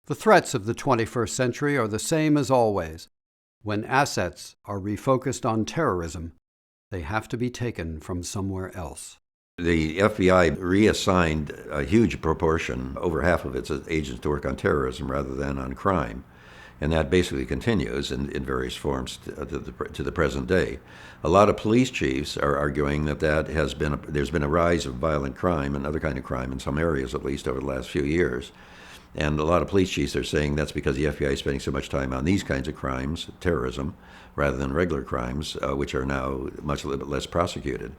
The threats of the 21st century are the same as always. When assets are refocused on terrorism, they have to be taken from somewhere else. The FBI reassigned a huge proportion, over half of its agents, to work on terrorism rather than on crime. And that basically continues in various forms to the present day. A lot of police chiefs are arguing that there's been a rise of violent crime and other kind of crime in some areas, at least over the last few years. And a lot of police chiefs are saying that's because the FBI is spending so much time on these kinds of crimes, terrorism, rather than regular crimes, which are now a little bit less prosecuted.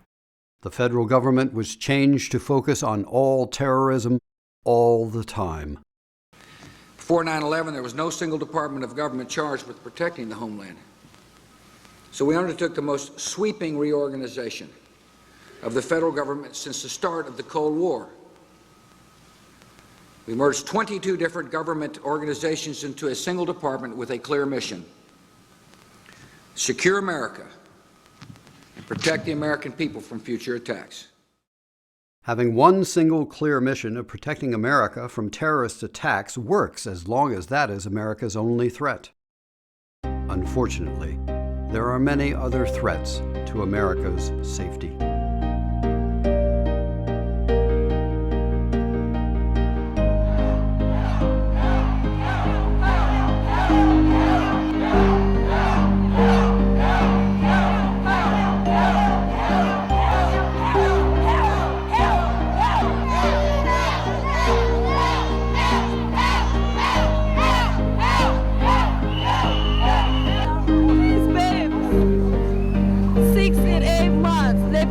The federal government was changed to focus on all terrorism all the time. Before 9/11, there was no single department of government charged with protecting the homeland. So we undertook the most sweeping reorganization of the federal government since the start of the Cold War. We merged 22 different government organizations into a single department with a clear mission: secure America and protect the American people from future attacks. Having one single clear mission of protecting America from terrorist attacks works as long as that is America's only threat. Unfortunately, there are many other threats to America's safety.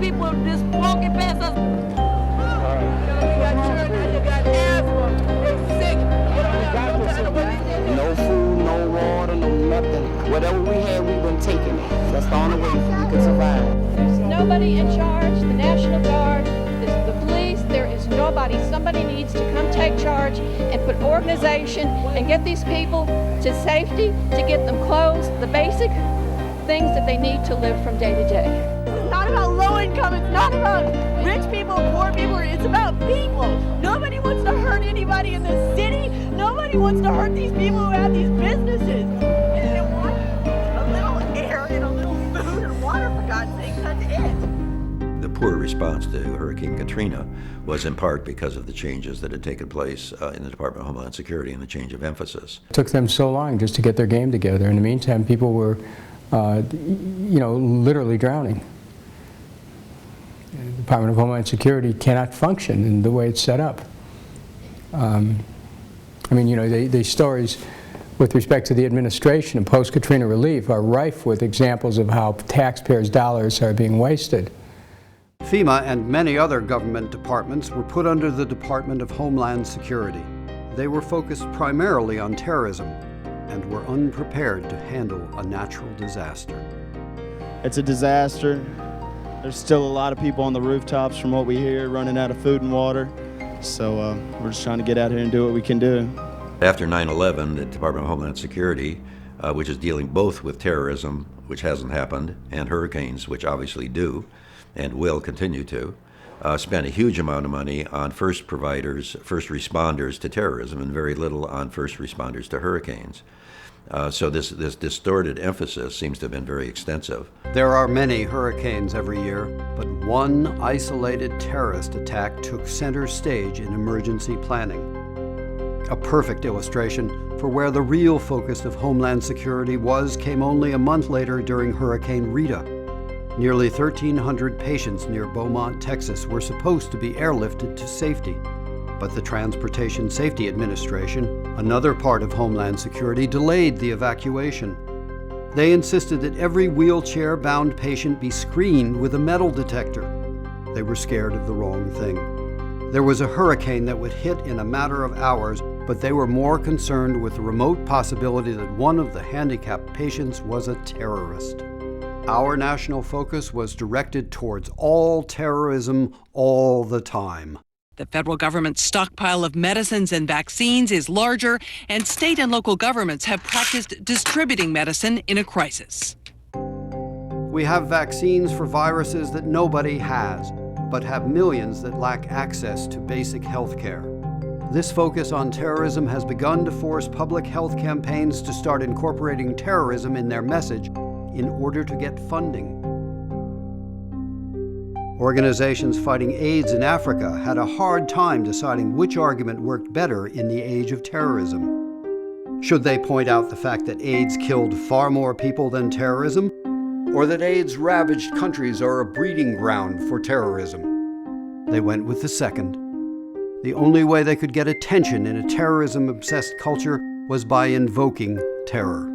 People just walking past us. You got children, you got asthma, they're sick. No food, no water, no nothing. Whatever we had, we been taking it. That's the only way we could survive. There's nobody in charge. The National Guard, the police, there is nobody. Somebody needs to come take charge and put organization and get these people to safety, to get them clothes, the basic things that they need to live from day to day. It's not about low income, it's not about rich people, poor people, it's about people. Nobody wants to hurt anybody in this city. Nobody wants to hurt these people who have these businesses. And they want a little air and a little food and water, for God's sake, that's it. The poor response to Hurricane Katrina was in part because of the changes that had taken place in the Department of Homeland Security and the change of emphasis. It took them so long just to get their game together. In the meantime, people were, literally drowning. The Department of Homeland Security cannot function in the way it's set up. The stories with respect to the administration and post-Katrina relief are rife with examples of how taxpayers' dollars are being wasted. FEMA and many other government departments were put under the Department of Homeland Security. They were focused primarily on terrorism and were unprepared to handle a natural disaster. It's a disaster. There's still a lot of people on the rooftops from what we hear running out of food and water. So we're just trying to get out here and do what we can do. After 9/11, the Department of Homeland Security, which is dealing both with terrorism, which hasn't happened, and hurricanes, which obviously do and will continue to, spent a huge amount of money on first responders to terrorism, and very little on first responders to hurricanes. So this distorted emphasis seems to have been very extensive. There are many hurricanes every year, but one isolated terrorist attack took center stage in emergency planning. A perfect illustration for where the real focus of Homeland Security came only a month later during Hurricane Rita. Nearly 1,300 patients near Beaumont, Texas were supposed to be airlifted to safety. But the Transportation Safety Administration, another part of Homeland Security, delayed the evacuation. They insisted that every wheelchair-bound patient be screened with a metal detector. They were scared of the wrong thing. There was a hurricane that would hit in a matter of hours, but they were more concerned with the remote possibility that one of the handicapped patients was a terrorist. Our national focus was directed towards all terrorism all the time. The federal government's stockpile of medicines and vaccines is larger, and state and local governments have practiced distributing medicine in a crisis. We have vaccines for viruses that nobody has, but have millions that lack access to basic health care. This focus on terrorism has begun to force public health campaigns to start incorporating terrorism in their message in order to get funding. Organizations fighting AIDS in Africa had a hard time deciding which argument worked better in the age of terrorism. Should they point out the fact that AIDS killed far more people than terrorism, or that AIDS-ravaged countries are a breeding ground for terrorism? They went with the second. The only way they could get attention in a terrorism-obsessed culture was by invoking terror.